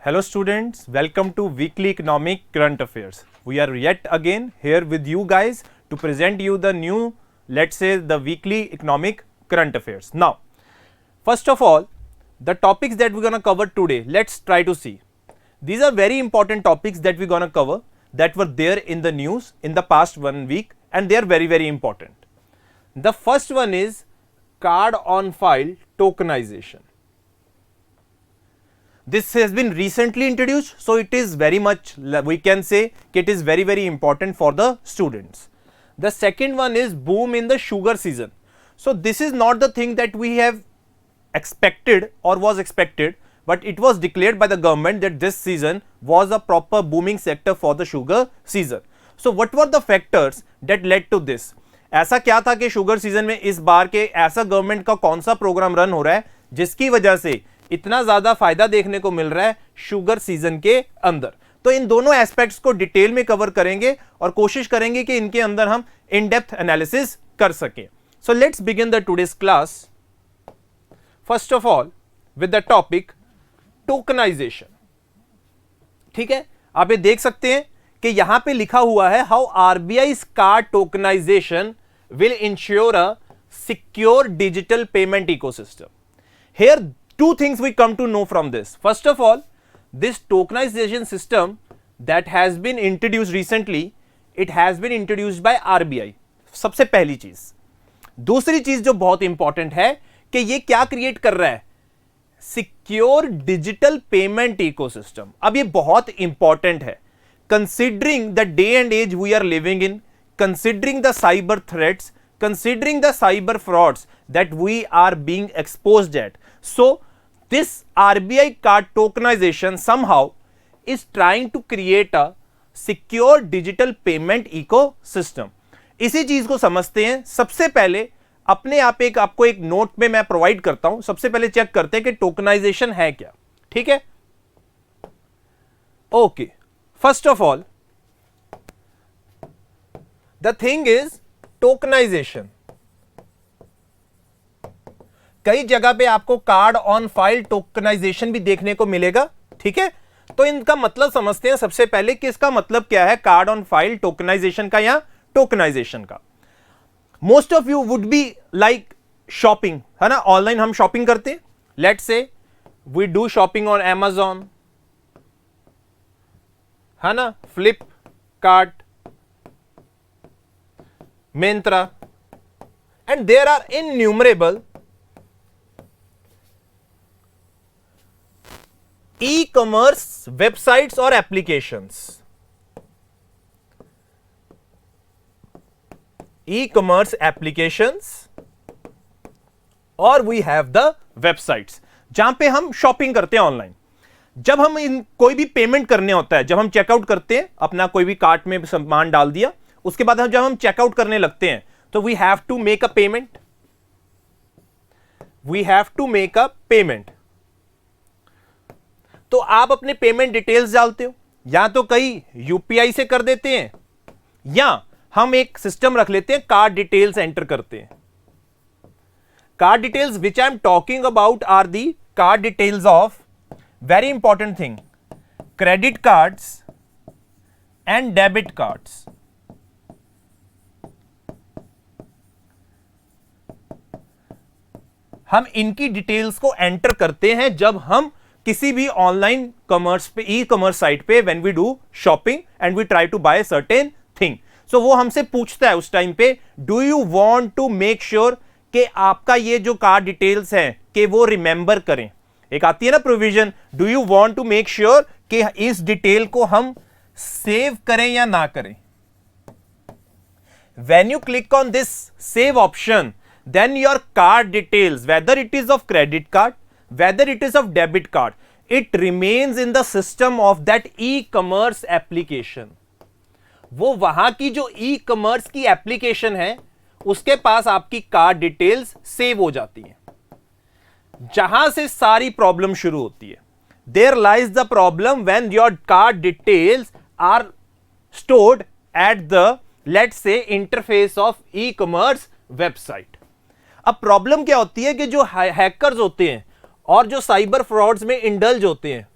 Hello students, welcome to Weekly Economic Current Affairs. We are yet again here with you guys to present you the new, let's say, the Weekly Economic Current Affairs. Now, first of all, the topics that we're going to cover today, let's try to see. These are very important topics that we're going to cover that were there in the news in the past 1 week, and they are very, very important. The first one is card on file tokenization. This has been recently introduced, so it is very much, we can say it is very, very important for the students. The second one is boom in the sugar season. So this is not the thing that we have expected or was expected, but it was declared by the government that this season was a proper booming sector for the sugar season. So what were the factors that led to this? ऐसा क्या था कि sugar season में इस बार के ऐसा government का कौन सा प्रोग्राम रन हो रहा है जिसकी वजह से इतना ज्यादा फायदा देखने को मिल रहा है शुगर सीजन के अंदर? तो इन दोनों एस्पेक्ट्स को डिटेल में कवर करेंगे और कोशिश करेंगे कि इनके अंदर हम इन डेप्थ एनालिसिस कर सकें. So let's begin the today's class first of all with the topic tokenization. ठीक है, आप ये देख सकते हैं कि यहां पे लिखा हुआ है how RBI card tokenization will ensure a secure digital payment ecosystem. Here two things we come to know from this. First of all, this tokenization system that has been introduced recently, it has been introduced by RBI. सबसे पहली चीज. दूसरी चीज जो बहुत important है कि ये क्या क्रिएट कर रहा है? Secure digital payment ecosystem. अब ये बहुत इंपॉर्टेंट है considering the day and age we are living in, considering the cyber threats, considering the cyber frauds that we are being exposed at. So this RBI card tokenization somehow is trying to create a secure digital payment ecosystem. इसी चीज को समझते हैं. सबसे पहले अपने आप आपको एक नोट में मैं प्रोवाइड करता हूं. सबसे पहले चेक करते हैं कि टोकनाइजेशन है क्या. ठीक है, okay. First of all the thing is tokenization. कई जगह पे आपको कार्ड ऑन फाइल टोकनाइजेशन भी देखने को मिलेगा. ठीक है, तो इनका मतलब समझते हैं सबसे पहले कि इसका मतलब क्या है कार्ड ऑन फाइल टोकनाइजेशन का या टोकनाइजेशन का. Most of you would be like shopping, है ना. ऑनलाइन हम शॉपिंग करते हैं. Let's say we do shopping on Amazon, है ना, Flipkart, Myntra, and there are innumerable e-commerce websites or applications. E-commerce applications और we have the websites जहां पे हम शॉपिंग करते हैं ऑनलाइन. जब हम कोई भी पेमेंट करने होता है, जब हम चेकआउट करते हैं, अपना कोई भी कार्ट में सामान डाल दिया, उसके बाद जब हम चेकआउट करने लगते हैं तो we have to make a payment. We have to make a payment. तो आप अपने पेमेंट डिटेल्स डालते हो, या तो कई यूपीआई से कर देते हैं या हम एक सिस्टम रख लेते हैं कार्ड डिटेल्स एंटर करते हैं. Card details which I am talking about are the card details of very important thing credit cards and debit cards. हम इनकी डिटेल्स को एंटर करते हैं जब हम किसी भी ऑनलाइन कॉमर्स पे, ई कॉमर्स साइट पे, when we do shopping and we try to buy certain thing. So वो हमसे पूछता है उस टाइम पे, do you want to make sure कि आपका ये जो कार्ड डिटेल्स है कि वो रिमेंबर करें. एक आती है ना provision, do you want to make sure कि इस डिटेल को हम सेव करें या ना करें. When you click on this save option, then your card details, whether it is of credit card, whether it is of debit card, it remains in the system of that e-commerce application. वो वहां की जो e-commerce की application है उसके पास आपकी card details save हो जाती हैं. जहां से सारी प्रॉब्लम शुरू होती है. There lies the problem when your card details are stored at the, let's say, interface of e-commerce website. अब प्रॉब्लम क्या होती है कि जो हैकर्स होते हैं और जो साइबर फ्रॉड्स में इंडल्ज होते हैं,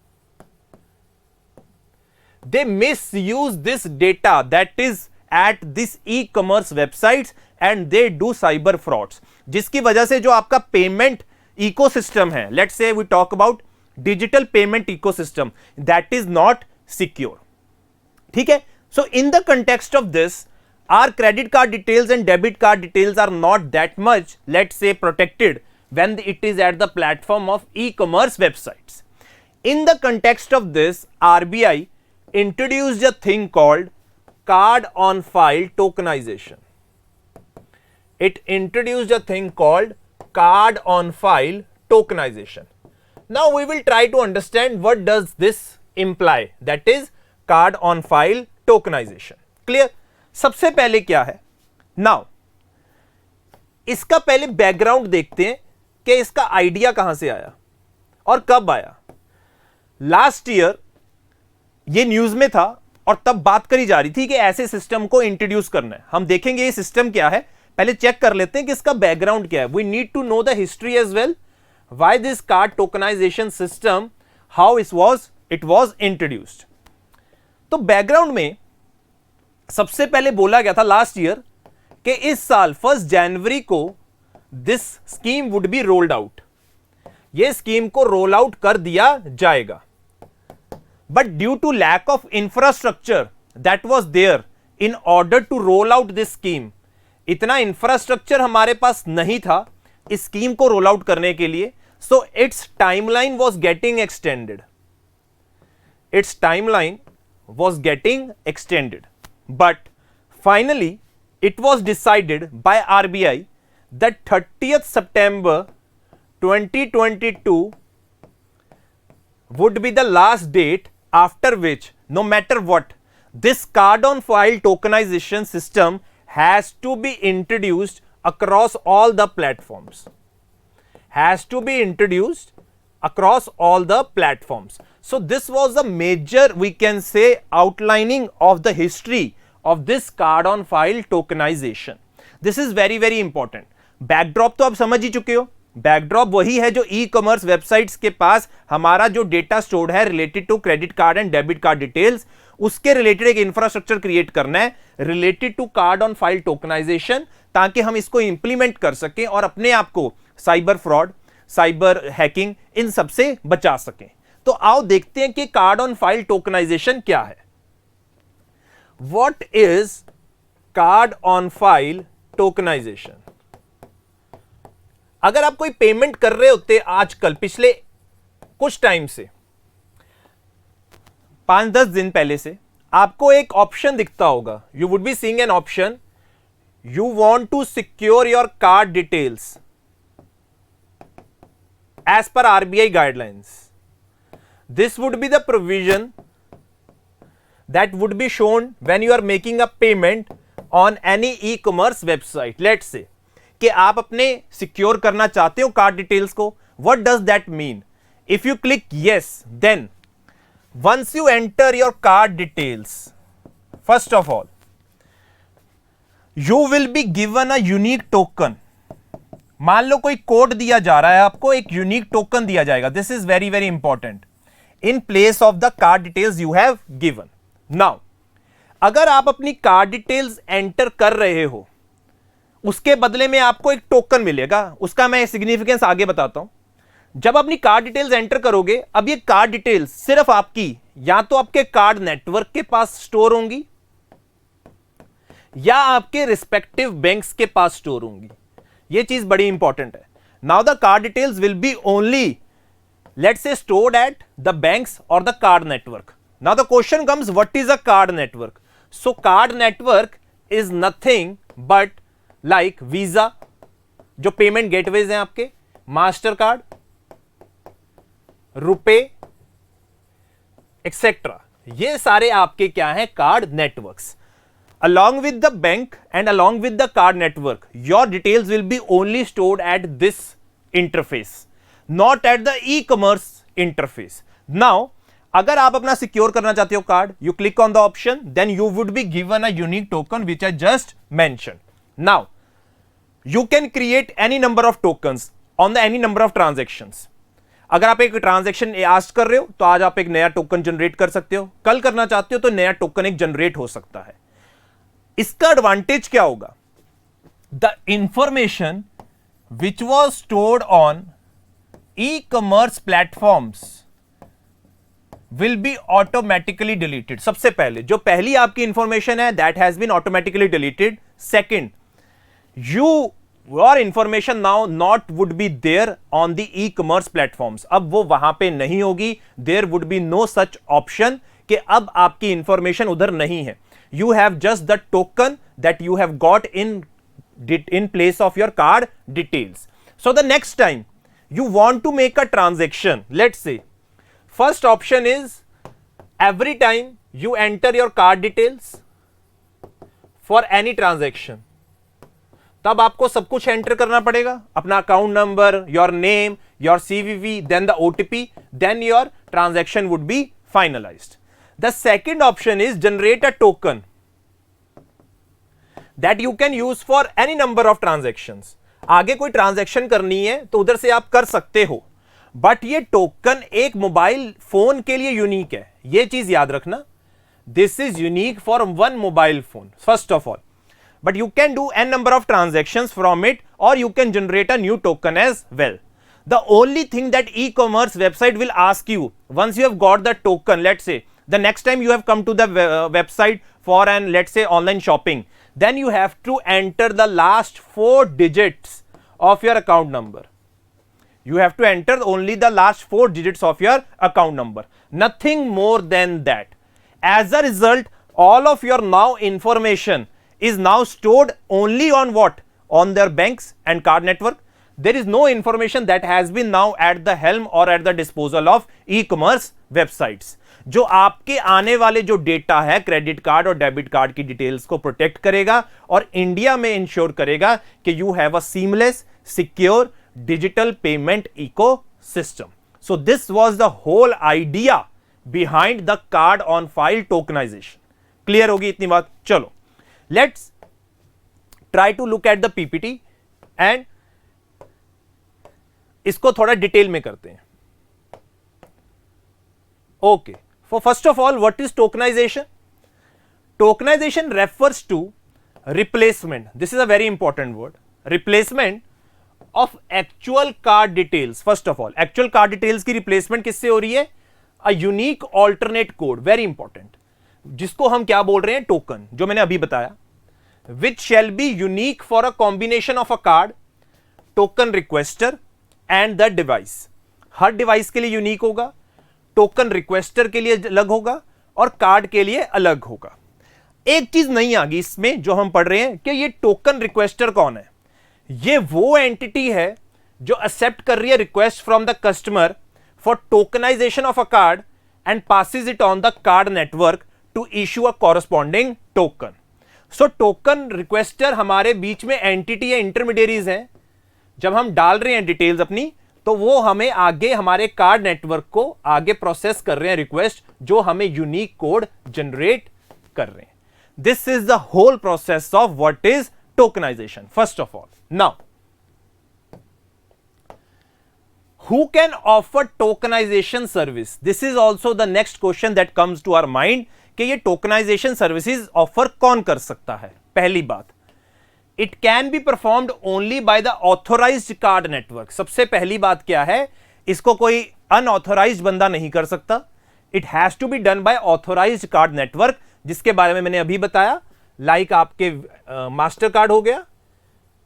they misuse this data that is at this e-commerce websites and they do cyber frauds, जिसकी वजह से जो आपका पेमेंट इकोसिस्टम है, let's say we talk about digital payment ecosystem, that is not secure. ठीक है. So in the context of this, our credit card details and debit card details are not that much, let's say, protected when it is at the platform of e-commerce websites. In the context of this, RBI introduced a thing called card on file tokenization. It introduced a thing called card on file tokenization. Now we will try to understand what does this imply, that is card on file tokenization. Clear? सबसे पहले क्या है, now इसका पहले background देखते हैं कि इसका आइडिया कहां से आया और कब आया. लास्ट ईयर ये न्यूज में था और तब बात करी जा रही थी कि ऐसे सिस्टम को इंट्रोड्यूस करना है. हम देखेंगे ये सिस्टम क्या है, पहले चेक कर लेते हैं कि इसका बैकग्राउंड क्या है. We need to know the history as well, why this card tokenization system, how it was introduced. तो बैकग्राउंड में सबसे पहले बोला गया था लास्ट ईयर कि इस साल 1 जनवरी को this scheme would be rolled out. ये स्कीम को रोल आउट कर दिया जाएगा, but due to lack of infrastructure that was there in order to roll out this scheme, इतना इंफ्रास्ट्रक्चर हमारे पास नहीं था इस स्कीम को रोल आउट करने के लिए. So it's timeline was getting extended. It's timeline was getting extended. But finally, it was decided by RBI that 30th September 2022 would be the last date after which, no matter what, this card on file tokenization system has to be introduced across all the platforms. Has to be introduced across all the platforms. So this was a major, we can say, outlining of the history of this card on file tokenization. This is very very important. Backdrop तो आप समझ ही चुके हो. Backdrop वही है जो e commerce websites के पास हमारा जो डेटा स्टोर्ड है related to credit card and debit card details, उसके रिलेटेड एक इंफ्रास्ट्रक्चर क्रिएट करना है related to card on file tokenization, ताकि हम इसको इंप्लीमेंट कर सकें और अपने आप को साइबर फ्रॉड, साइबर हैकिंग, इन सबसे बचा सकें. तो आओ देखते हैं कि कार्ड ऑन फाइल टोकनाइजेशन क्या है. What is card on file tokenization? अगर आप कोई पेमेंट कर रहे होते आजकल, पिछले कुछ टाइम से, 5-10 दिन पहले से, आपको एक ऑप्शन दिखता होगा. You would be seeing an option, you want to secure your card details as per RBI guidelines. This would be the provision that would be shown when you are making a payment on any e-commerce website. Let's say कि आप अपने secure करना चाहते हो card details को. What does that mean? If you click yes, then once you enter your card details, first of all, you will be given a unique token. मान लो कोई code दिया जा रहा है आपको, एक यूनिक टोकन दिया जाएगा. This is very very important. In place of the card details you have given. Now अगर आप अपनी कार्ड डिटेल्स एंटर कर रहे हो, उसके बदले में आपको एक टोकन मिलेगा. उसका मैं सिग्निफिकेंस आगे बताता हूं. जब अपनी कार्ड डिटेल्स एंटर करोगे, अब ये कार्ड डिटेल्स सिर्फ आपकी या तो आपके कार्ड नेटवर्क के पास स्टोर होंगी या आपके रिस्पेक्टिव बैंक्स के पास स्टोर होंगी. ये चीज बड़ी इंपॉर्टेंट है. Now the card details will be only, let's say, stored at the banks और the card network. Now the question comes, what is a card network? So card network is nothing but like Visa, जो payment gateways हैं आपके, master card, RuPay etcetera, ये सारे आपके क्या हैं, card networks. Along with the bank and along with the card network, your details will be only stored at this interface, not at the e-commerce interface. Now अगर आप अपना सिक्योर करना चाहते हो card, you click on the option, then you would be given a unique token which I just mention. Now you can create any number of tokens on the any number of transactions. अगर आप एक transaction ask कर रहे हो तो आज आप एक नया टोकन जनरेट कर सकते हो, कल करना चाहते हो तो नया टोकन एक जनरेट हो सकता है। इसका एडवांटेज क्या होगा? The information which was stored on e commerce platforms will be automatically deleted. सबसे पहले जो पहली आपकी इंफॉर्मेशन है that has been automatically deleted. Second, your information now not would be there on the e commerce platforms. अब वो वहां पे नहीं होगी। There would be no such option कि अब आपकी इंफॉर्मेशन उधर नहीं है। You have just the token that you have got in place of your card details. So the next time you want to make a transaction, let's say first option is every time you enter your card details for any transaction, तब आपको सब कुछ enter करना पड़ेगा, अपना account number, your name, your CVV, then the OTP, then your transaction would be finalised. The second option is generate a token that you can use for any number of transactions. आगे कोई transaction करनी है तो उधर से आप कर सकते हो, बट ये टोकन एक मोबाइल फोन के लिए यूनिक है। ये चीज याद रखना, this is unique for one mobile phone first of all, but you can do an number of transactions from it और you can generate a new token as well. The only thing that e-commerce website will ask you once you have got the token, let's say the next time you have come to the website for an let's say online shopping, then you have to enter the last 4 digits of your account number. You have to enter only the last 4 digits of your account number, nothing more than that. As a result, all of your now information is now stored only on what? On their banks and card network. There is no information that has been now at the helm or at the disposal of e-commerce websites. जो आपके आने वाले जो data है credit card और debit card की details को protect करेगा और इंडिया में इंश्योर करेगा कि you have a seamless secure digital payment ecosystem. So this was the whole idea behind the card on file tokenization. Clear होगी इतनी बात? चलो let's try to look at the PPT and इसको थोड़ा detail में करते हैं। Okay, for first of all, what is tokenization? Tokenization refers to replacement. This is a very important word. Replacement of actual card details. First of all, actual card details की replacement किससे हो रही है? A unique alternate code, very important, जिसको हम क्या बोल रहे हैं? टोकन, जो मैंने अभी बताया, which shall be unique for a combination of a card, token requester and the device. Her device के लिए यूनिक होगा, टोकन रिक्वेस्टर के लिए अलग होगा और कार्ड के लिए अलग होगा। एक चीज नहीं आ गई इसमें जो हम पढ़ रहे हैं कि ये टोकन रिक्वेस्टर कौन है। ये वो एंटिटी है जो एक्सेप्ट कर रही है request from the customer for tokenization of a card and passes it on the card network to issue a corresponding token. So token requester हमारे बीच में एंटिटी है, इंटरमीडियरीज हैं। जब हम डाल रहे हैं डिटेल्स अपनी तो वो हमें आगे हमारे कार्ड नेटवर्क को आगे प्रोसेस कर रहे हैं रिक्वेस्ट, जो हमें यूनिक कोड जनरेट कर रहे हैं। This is the whole process of what is tokenization. First of all, now who can offer tokenization service? This is also the next question that comes to our mind कि ये tokenization services offer कौन कर सकता है। पहली बात, it can be performed only by the authorised card network. सबसे पहली बात क्या है, इसको कोई अनऑथोराइज्ड बंदा नहीं कर सकता। It has to be done by authorised card network, जिसके बारे में मैंने अभी बताया, लाइक आपके मास्टर कार्ड हो गया,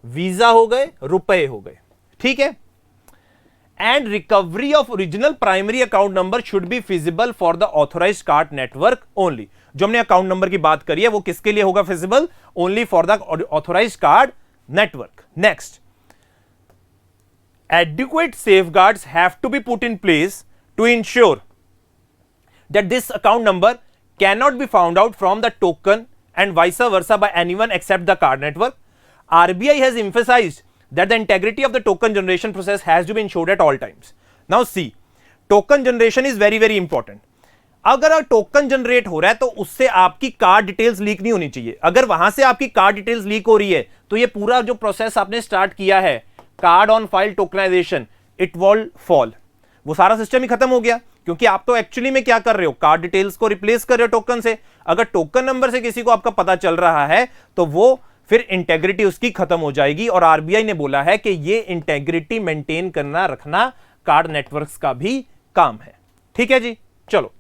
वीजा हो गए, रुपए हो गए, ठीक है। And recovery of original primary account number should be feasible for the authorised card network only. जो हमने अकाउंट नंबर की बात करी है वो किसके लिए होगा feasible? Only for the authorised card network. Next, adequate safeguards have to be put in place to ensure that this account number cannot be found out from the token and vice versa by anyone except the card network. RBI has emphasized that the integrity of the token generation process has to be ensured at all times. Now see, token generation is very very important. अगर token generate हो रहा है तो उससे आपकी card details leak नहीं होनी चाहिए। अगर वहां से आपकी कार्ड डिटेल्स लीक हो रही है तो ये पूरा जो प्रोसेस आपने स्टार्ट किया है card on file tokenization, it will fall. वो सारा सिस्टम ही खत्म हो गया, क्योंकि आप तो एक्चुअली में क्या कर रहे हो, कार्ड डिटेल्स को रिप्लेस कर रहे हो टोकन से। अगर टोकन नंबर से किसी को आपका पता चल रहा है तो वो फिर इंटेग्रिटी उसकी खत्म हो जाएगी, और आरबीआई ने बोला है कि ये इंटेग्रिटी मेंटेन करना रखना कार्ड नेटवर्क्स का भी काम है। ठीक है जी, चलो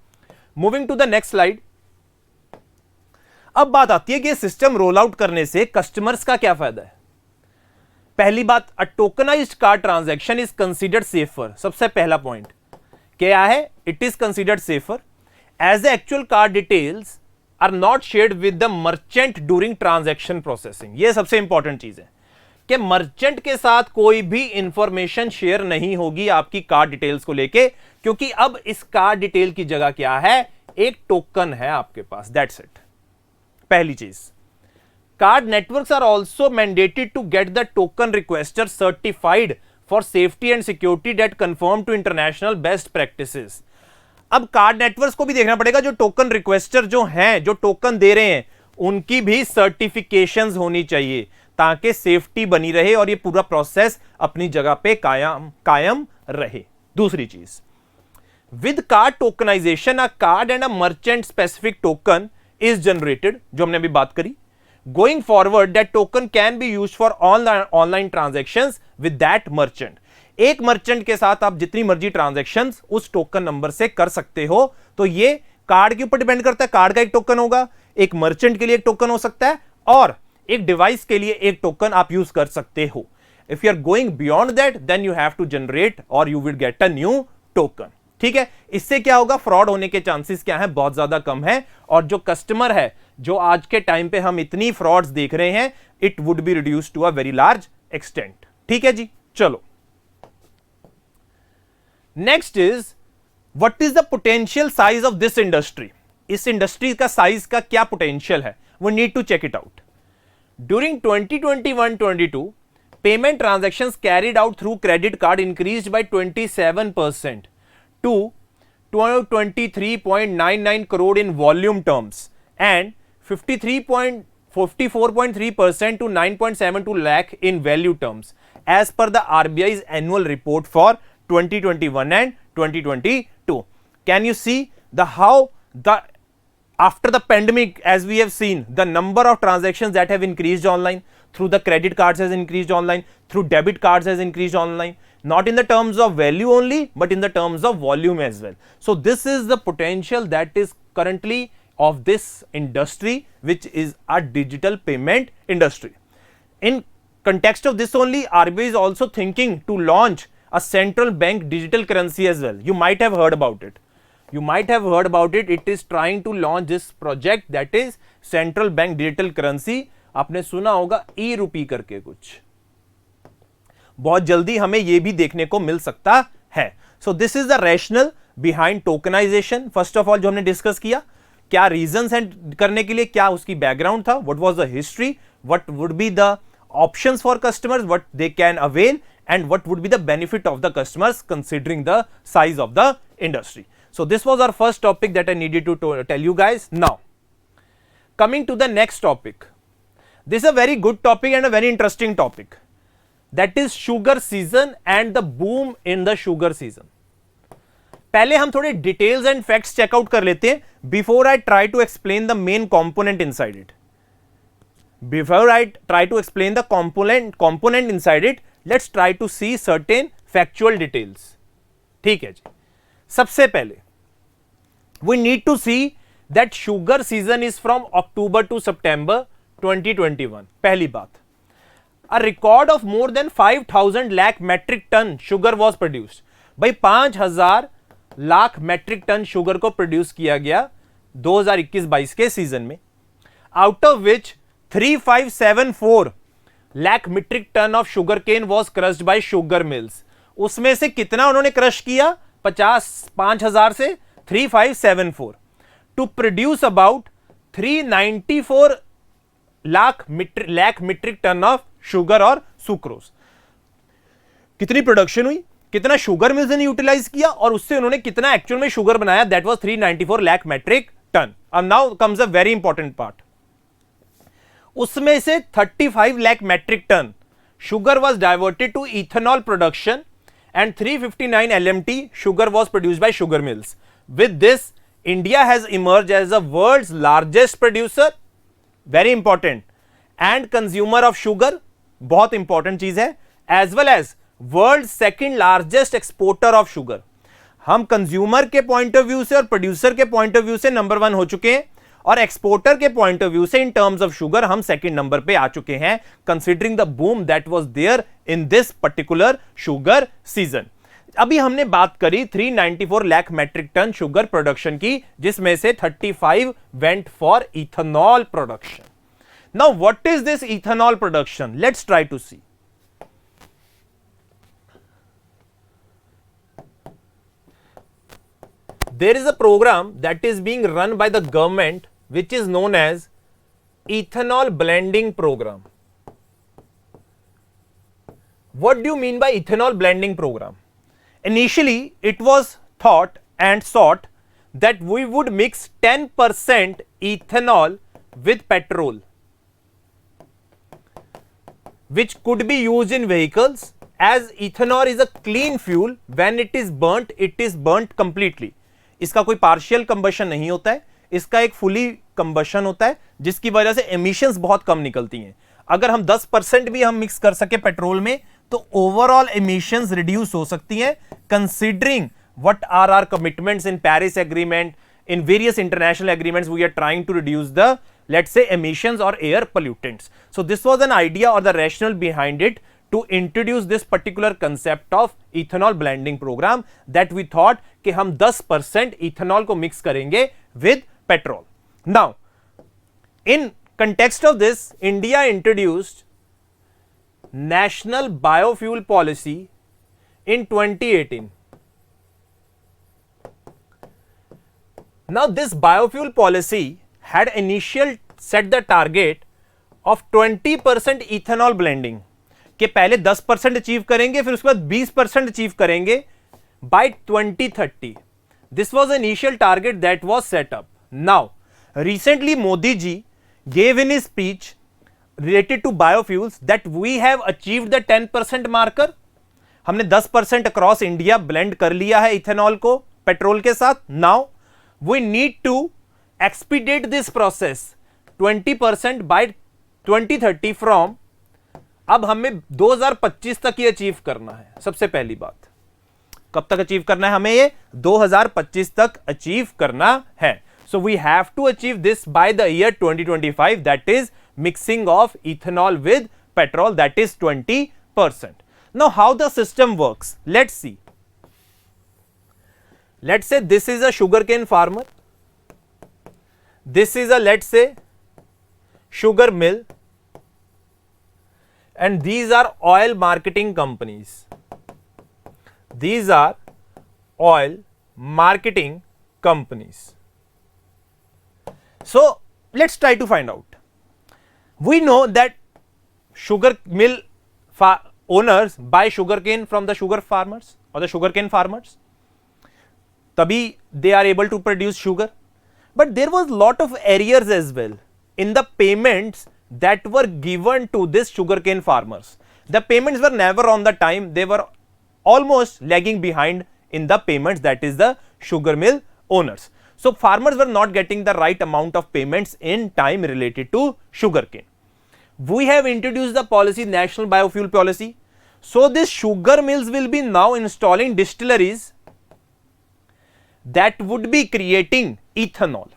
moving to the next slide. अब बात आती है कि सिस्टम रोल आउट करने से कस्टमर्स का क्या फायदा है। पहली बात, a tokenized card transaction is considered safer. सबसे पहला पॉइंट क्या है, it is considered safer as the actual card details are not shared with the merchant during transaction processing. यह सबसे इंपॉर्टेंट चीज है कि मर्चेंट के साथ कोई भी इंफॉर्मेशन शेयर नहीं होगी आपकी कार्ड डिटेल्स को लेके, क्योंकि अब इस कार्ड डिटेल की जगह क्या है, एक टोकन है आपके पास, दैट्स इट। पहली चीज, card networks are also mandated to get the token requester certified for safety and security that conform to international best practices. अब कार्ड नेटवर्क्स को भी देखना पड़ेगा, जो टोकन रिक्वेस्टर जो हैं, जो टोकन दे रहे हैं, उनकी भी सर्टिफिकेशंस होनी चाहिए ताकि सेफ्टी बनी रहे और ये पूरा प्रोसेस अपनी जगह पे कायम रहे। दूसरी चीज, with card tokenization a card and a merchant specific token is generated, जो हमने अभी बात करी। Going forward that token can be used for online transactions with that merchant. एक मर्चेंट के साथ आप जितनी मर्जी ट्रांजैक्शंस उस टोकन नंबर से कर सकते हो। तो ये कार्ड के ऊपर डिपेंड करता है, कार्ड का एक टोकन होगा, एक मर्चेंट के लिए एक टोकन हो सकता है, और एक डिवाइस के लिए एक टोकन आप यूज कर सकते हो। If you are going beyond that then you have to generate और you will get a new token. ठीक है, इससे क्या होगा, फ्रॉड होने के चांसेस क्या है, बहुत ज्यादा कम है, और जो कस्टमर है, जो आज के टाइम पे हम इतनी फ्रॉड्स देख रहे हैं, it would be reduce to a very large extent. ठीक है जी, चलो next is what is the potential size of this industry. इस इंडस्ट्री का साइज का क्या पोटेंशियल है, we need to check it out. During 2021-22 payment transactions carried out through credit card increased by 27% to 23.99 crore in volume terms and 54.3% to 9.72 lakh in value terms as per the RBI's annual report for 2021 and 2022. Can you see how after the pandemic, as we have seen, the number of transactions that have increased online through the credit cards has increased online, through debit cards has increased online, not in the terms of value only but in the terms of volume as well. So this is the potential that is currently of this industry, which is a digital payment industry. In context of this only, RBI is also thinking to launch a central bank digital currency as well. You might have heard about it. It is trying to launch this project, that is central bank digital currency. आपने सुना होगा e-rupee करके कुछ, बहुत जल्दी हमें यह भी देखने को मिल सकता है। So this is the rationale behind tokenization. First of all जो हमने डिस्कस किया, क्या रीजंस हैं करने के लिए, क्या उसकी बैकग्राउंड था, what was the history, what would be the options for customers, what they can avail, and what would be the benefit of the customers considering the size of the industry. So this was our first topic that I needed to tell you guys. Now coming to the next topic, this is a very good topic and a very interesting topic, that is sugar season and the boom in the sugar season. पहले हम थोड़े details and facts check out कर लेते हैं before I try to explain the main component inside it. Before I try to explain the component inside it, let's try to see certain factual details. ठीक है जी, सबसे पहले we need to see that sugar season is from October to September 2021. पहली बात, a record of more than 5,000 lakh metric ton sugar was produced. भाई 5,000 lakh metric ton sugar को produce किया गया 2021-22 के सीजन में, out of which 3574 lakh metric tonne of sugar cane was crushed by sugar mills. उसमें से कितना उन्होंने क्रश किया, 5,000 से 3574 to produce about 394 lakh metric tonne of sugar और सुक्रोज। कितनी प्रोडक्शन हुई, कितना शुगर मिल्स ने यूटिलाइज किया और उससे उन्होंने कितना एक्चुअल में शुगर बनाया, that was 394 lakh metric ton. अब now comes a very important part, उसमें से 35 lakh metric ton sugar was diverted to ethanol production and 359 LMT sugar was produced by sugar mills. With this, India has emerged as the world's largest producer, very important, and consumer of sugar, बहुत important चीज है, as well as world's second largest exporter of sugar. हम consumer के point of view से और producer के point of view से number 1 हो चुके हैं, और एक्सपोर्टर के पॉइंट ऑफ व्यू से इन टर्म्स ऑफ शुगर हम सेकंड नंबर पे आ चुके हैं, considering the boom that was there in this particular sugar season. अभी हमने बात करी 394 lakh metric ton sugar production की, जिसमें से 35 went for ethanol production. Now what is this ethanol production? Let's try to see. There is a program that is being run by the government which is known as ethanol blending program. What do you mean by ethanol blending program? Initially, it was thought and sought that we would mix 10% ethanol with petrol, which could be used in vehicles, as ethanol is a clean fuel. When it is burnt completely. इसका कोई partial combustion नहीं होता है, इसका एक fully combustion होता है, जिसकी वजह से एमिशंस बहुत कम निकलती हैं. अगर हम 10% भी हम मिक्स कर सके पेट्रोल में, तो ओवरऑल एमिशंस रिड्यूस हो सकती हैं, considering what are our commitments in Paris agreement, in various international agreements. We are trying to reduce the, let's say, emissions or air pollutants. So this was an idea or the rationale behind it to introduce this particular concept of ethanol blending program, that we thought कि हम 10% ethanol को mix करेंगे with petrol. Now, in context of this, India introduced National Biofuel Policy in 2018. Now, this biofuel policy had initial set the target of 20% ethanol blending, कि पहले 10% achieve करेंगे, फिर उसके बाद 20% अचीव करेंगे by 2030. This was the initial target that was set up. Now, recently Modi ji gave in his speech related to biofuels that we have achieved the 10% marker. हमने 10% across India blend कर लिया है ethanol को petrol के साथ. Now, we need to expedite this process 20% by 2030 from, अब हमें 2025 तक ये अचीव करना है. सबसे पहली बात, कब तक अचीव करना है हमें? ये 2025 तक अचीव करना है. So we have to achieve this by the year 2025, that is mixing of ethanol with petrol, that is 20%. Now how the system works, let's see. Let's say this is a sugarcane farmer, this is a, let's say, sugar mill, and these are oil marketing companies. These are oil marketing companies. So let's try to find out. We know that sugar mill owners buy sugarcane from the sugar farmers or the sugarcane farmers. Tabhi they are able to produce sugar. But there was lot of errors as well in the payments that were given to this sugarcane farmers. The payments were never on the time, they were almost lagging behind in the payments, that is the sugar mill owners. So farmers were not getting the right amount of payments in time related to sugarcane. We have introduced the policy, National Biofuel Policy. So these sugar mills will be now installing distilleries that would be creating ethanol,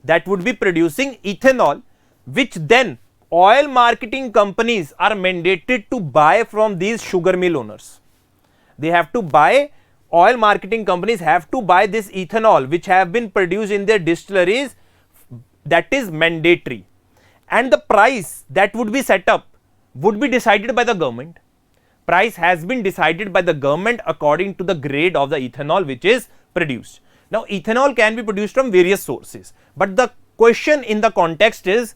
that would be producing ethanol, which then oil marketing companies are mandated to buy from these sugar mill owners. They have to buy, oil marketing companies have to buy this ethanol which have been produced in their distilleries, that is mandatory. And the price that would be set up would be decided by the government. Price has been decided by the government according to the grade of the ethanol which is produced. Now ethanol can be produced from various sources, but the question in the context is,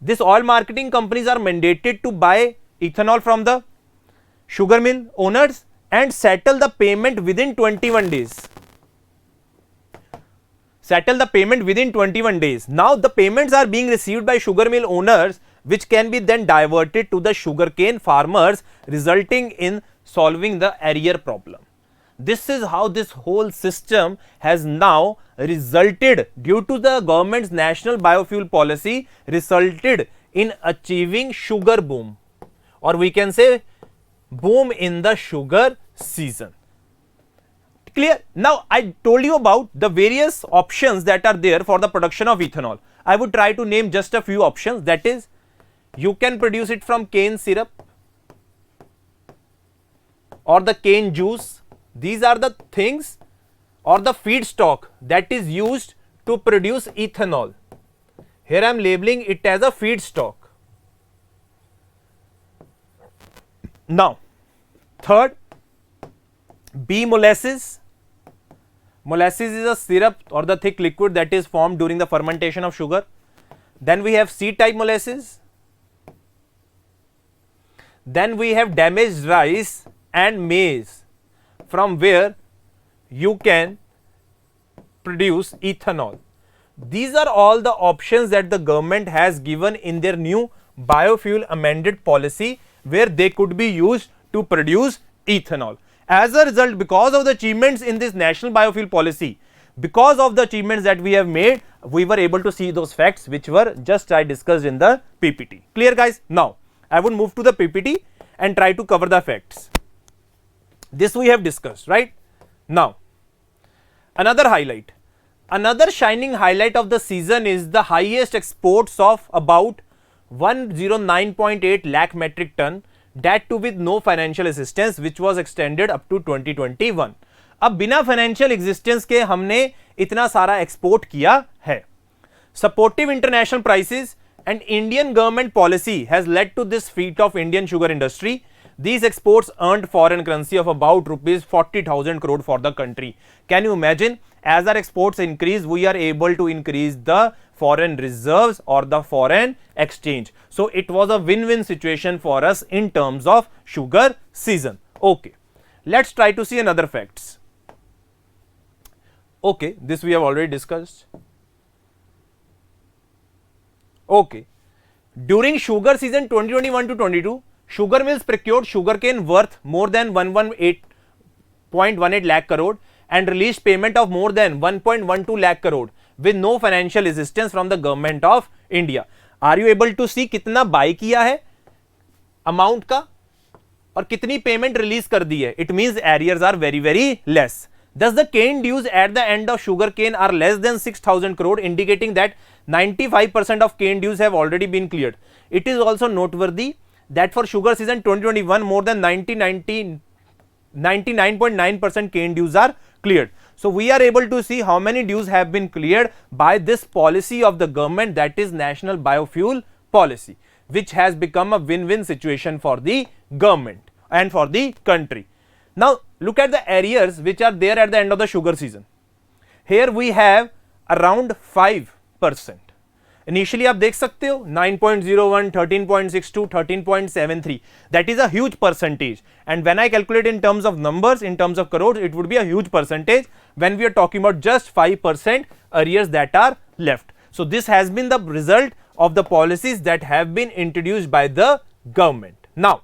this oil marketing companies are mandated to buy ethanol from the sugar mill owners and settle the payment within 21 days. Settle the payment within 21 days. Now the payments are being received by sugar mill owners which can be then diverted to the sugarcane farmers, resulting in solving the arrear problem. This is how this whole system has now resulted, due to the government's national biofuel policy, resulted in achieving sugar boom, or we can say boom in the sugar season. Clear? Now I told you about the various options that are there for the production of ethanol. I would try to name just a few options. That is, you can produce it from cane syrup or the cane juice. These are the things or the feedstock that is used to produce ethanol. Here I am labeling it as a feedstock. Now, third, B molasses. Molasses is a syrup or the thick liquid that is formed during the fermentation of sugar. Then we have C-type molasses. Then we have damaged rice and maize, from where you can produce ethanol. These are all the options that the government has given in their new biofuel amended policy, where they could be used to produce ethanol. As a result, because of the achievements in this national biofuel policy, because of the achievements that we have made, we were able to see those facts which were just I discussed in the PPT. Clear, guys? Now I would move to the PPT and try to cover the facts. This we have discussed, right? Now another highlight, another shining highlight of the season is the highest exports of about 109.8 lakh metric ton, that too with no financial assistance, which was extended up to 2021. अब बिना financial existence के हमने इतना सारा export किया है. Supportive international prices and Indian government policy has led to this feat of Indian sugar industry. These exports earned foreign currency of about rupees 40,000 crore for the country. Can you imagine? As our exports increase, we are able to increase the foreign reserves or the foreign exchange. So it was a win-win situation for us in terms of sugar season. Okay, let's try to see another facts. Okay, this we have already discussed. Okay, during sugar season 2021 to 22, sugar mills procured sugarcane worth more than 118.18 lakh crore and released payment of more than 1.12 lakh crore with no financial assistance from the government of India. Are you able to see कितना buy किया है amount का और कितनी payment release कर दी है? It means arrears are very less. Thus the cane dues at the end of sugar cane are less than 6,000 crore, indicating that 95% of cane dues have already been cleared. It is also noteworthy that for sugar season 2021, more than 99.9% cane dues are cleared. So we are able to see how many dues have been cleared by this policy of the government, that is National Biofuel Policy, which has become a win-win situation for the government and for the country. Now look at the arrears which are there at the end of the sugar season. Here we have around 5%. Initially आप देख सकते हो 9.01, 13.62, 13.73. That is a huge percentage. And when I calculate in terms of numbers, in terms of crores, it would be a huge percentage when we are talking about just 5% arrears that are left. So this has been the result of the policies that have been introduced by the government. Now,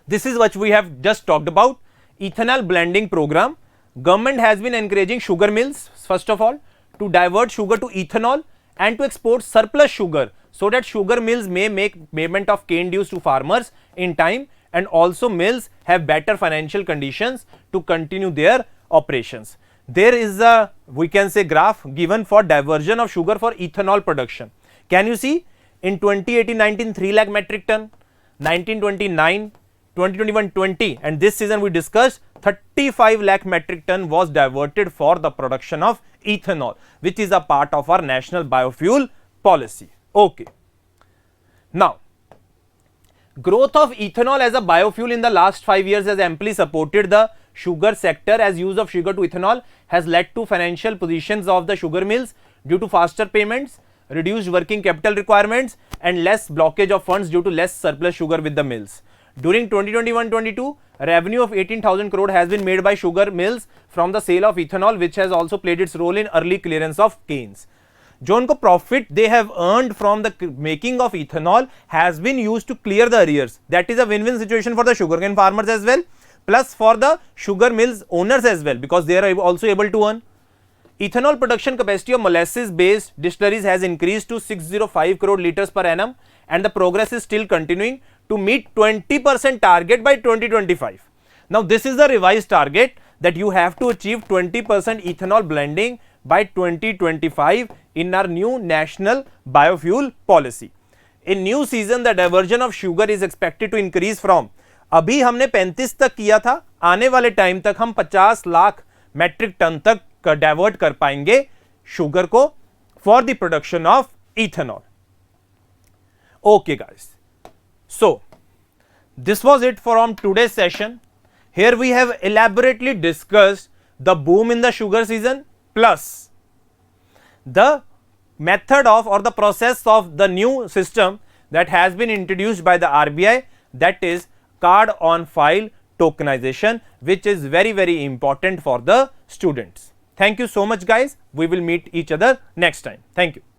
this is what we have just talked about. Ethanol blending program. Government has been encouraging sugar mills, first of all, to divert sugar to ethanol and to export surplus sugar, so that sugar mills may make payment of cane dues to farmers in time, and also mills have better financial conditions to continue their operations. There is a, we can say, graph given for diversion of sugar for ethanol production. Can you see? In 2018-19 3 lakh metric ton, 1929, 2021-20, and this season we discussed 35 lakh metric ton was diverted for the production of ethanol, which is a part of our national biofuel policy. Okay. Now, growth of ethanol as a biofuel in the last 5 years has amply supported the sugar sector, as use of sugar to ethanol has led to financial positions of the sugar mills due to faster payments, reduced working capital requirements, and less blockage of funds due to less surplus sugar with the mills. During 2021-22, revenue of 18,000 crore has been made by sugar mills from the sale of ethanol, which has also played its role in early clearance of canes. जो उनको profit they have earned from the making of ethanol has been used to clear the arrears. That is a win win situation for the sugarcane farmers as well, plus for the sugar mills owners as well, because they are also able to earn. Ethanol production capacity of molasses based distilleries has increased to 605 crore liters per annum, and the progress is still continuing to meet 20% target by 2025. Now this is the revised target that you have to achieve 20% ethanol blending by 2025 in our new national biofuel policy. In new season the diversion of sugar is expected to increase from, अभी हमने 35 तक किया था, आने वाले time तक हम 50 lakh metric ton तक डाइवर्ट कर पाएंगे शुगर को for the production of ethanol. Okay guys, so this was it from today's session. Here we have elaborately discussed the boom in the sugar season plus the method of or the process of the new system that has been introduced by the RBI, that is card on file tokenization, which is very very important for the students. Thank you so much guys. We will meet each other next time. Thank you.